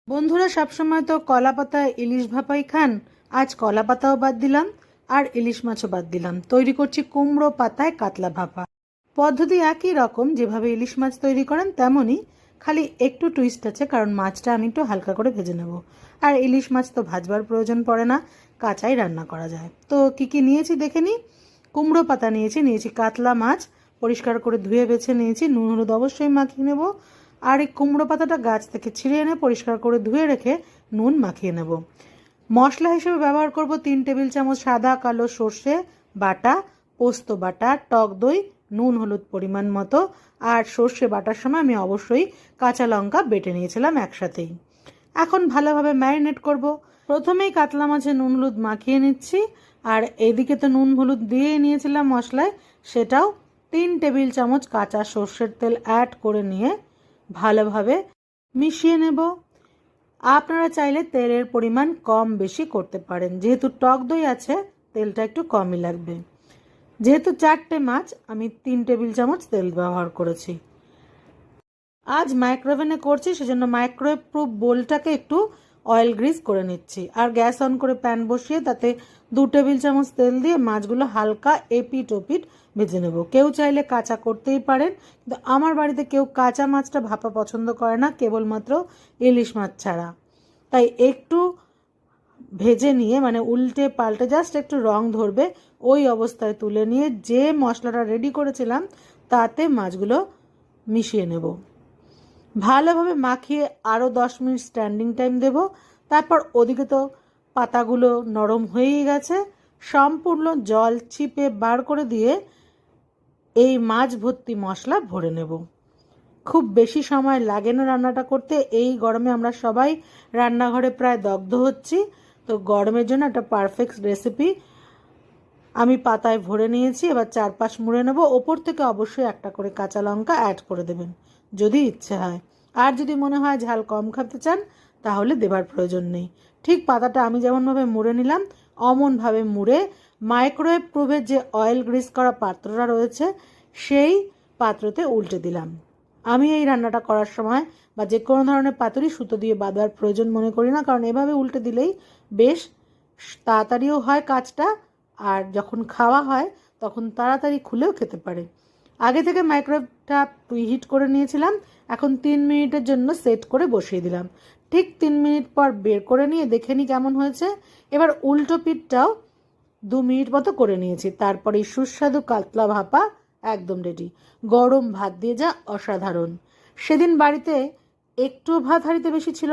বন্ধুরা সবসময় তো কলা পাতায় ইলিশ ভাপাই খান। আজ কলা পাতাও বাদ দিলাম আর ইলিশ মাছও বাদ দিলাম। তৈরি করছি কুমড়ো পাতায় কাতলা ভাপা। পদ্ধতি একই রকম, যেভাবে ইলিশ মাছ তৈরি করেন তেমনই, খালি একটু টুইস্ট আছে, কারণ মাছটা আমি একটু হালকা করে ভেজে নেব। আর ইলিশ মাছ তো ভাজবার প্রয়োজন পড়ে না, কাঁচাই রান্না করা যায়। তো কি কি নিয়েছি দেখে নিই। কুমড়ো পাতা নিয়েছি কাতলা মাছ পরিষ্কার করে ধুয়ে বেছে নিয়েছি, নুন হলুদ অবশ্যই মাখিয়ে নেব। আর এই কুমড়ো পাতাটা গাছ থেকে ছিঁড়ে এনে পরিষ্কার করে ধুয়ে রেখে নুন মাখিয়ে নেব। মশলা হিসেবে ব্যবহার করব 3 টেবিল চামচ সাদা কালো সর্ষে বাটা, পোস্ত বাটা, টক দই, নুন হলুদ পরিমাণ মতো। আর সর্ষে বাটার সময় আমি অবশ্যই কাঁচা লঙ্কা বেটে নিয়েছিলাম একসাথেই। এখন ভালোভাবে ম্যারিনেট করব। প্রথমেই কাতলা মাছে নুন হলুদ মাখিয়ে নিচ্ছি। আর এদিকে তো নুন হলুদ দিয়ে নিয়েছিলাম মশলায়, সেটাও 3 টেবিল চামচ কাঁচা সর্ষের তেল অ্যাড করে নিয়ে ভালোভাবে মিশিয়ে নেব। আপনারা চাইলে তেলের পরিমাণ কম বেশি করতে পারেন, যেহেতু টক দই আছে তেলটা একটু কমই লাগবে। যেহেতু 4টে মাছ, আমি 3 টেবিল চামচ তেল ব্যবহার করেছি। আজ মাইক্রোওভেনে করছি, সেজন্য মাইক্রোওয়েভ প্রুফ বোলটাকে একটু অয়েল গ্রিস করে নিচ্ছি। আর গ্যাস অন করে প্যান বসিয়ে তাতে 2 টেবিল চামচ তেল দিয়ে মাছগুলো হালকা এপিট ওপিট ভেজে নেব। কেউ চাইলে কাঁচা করতেই পারেন, কিন্তু আমার বাড়িতে কেউ কাঁচা মাছটা ভাপা পছন্দ করে না, কেবলমাত্র ইলিশ মাছ ছাড়া। তাই একটু ভেজে নিয়ে, মানে উল্টে পাল্টে জাস্ট একটু রং ধরবে ওই অবস্থায় তুলে নিয়ে যে মশলাটা রেডি করেছিলাম তাতে মাছগুলো মিশিয়ে নেব। ভালোভাবে মাখিয়ে আরও 10 মিনিট স্ট্যান্ডিং টাইম দেব। তারপর ওদিকে তো পাতাগুলো নরম হয়েই গেছে, সম্পূর্ণ জল চিপে বার করে দিয়ে এই মাছ ভর্তি মশলা ভরে নেব। খুব বেশি সময় লাগে না রান্নাটা করতে। এই গরমে আমরা সবাই রান্নাঘরে প্রায় দগ্ধ হচ্ছি, তো গরমের জন্য একটা পারফেক্ট রেসিপি। আমি পাতায় ভরে নিয়েছি, এবার চারপাশ মুড়ে নেব। ওপর থেকে অবশ্যই একটা করে কাঁচা লঙ্কা অ্যাড করে দেবেন যদি ইচ্ছে হয়। আর যদি মনে হয় ঝাল কম খেতে চান তাহলে দেবার প্রয়োজন নেই। ঠিক পাতাটা আমি যেমনভাবে মুড়ে নিলাম অমনভাবে মুড়ে মাইক্রোওয়েভ প্রুফের যে অয়েল গ্রিস করা পাত্রটা রয়েছে সেই পাত্রতে উল্টে দিলাম। আমি এই রান্নাটা করার সময় বা যে কোনো ধরনের পাতুরি সুতো দিয়ে বাঁধার প্রয়োজন মনে করি না, কারণ এভাবে উল্টে দিলেই বেশ তাড়াতাড়িও হয় কাজটা, আর যখন খাওয়া হয় তখন তাড়াতাড়ি খুলেও খেতে পারে। আগে থেকে মাইক্রোওয়েভটা প্রিহিট করে নিয়েছিলাম, এখন 3 মিনিটের জন্য সেট করে বসিয়ে দিলাম। ঠিক 3 মিনিট পর বের করে নিয়ে দেখে নিই কেমন হয়েছে। এবার উল্টো পিঠটাও 2 মিনিট মতো করে নিয়েছি। তারপরে সুস্বাদু কাতলা ভাপা একদম রেডি। গরম ভাত দিয়ে যা অসাধারণ। সেদিন বাড়িতে একটু ভাত হাঁড়িতে বেশি ছিল।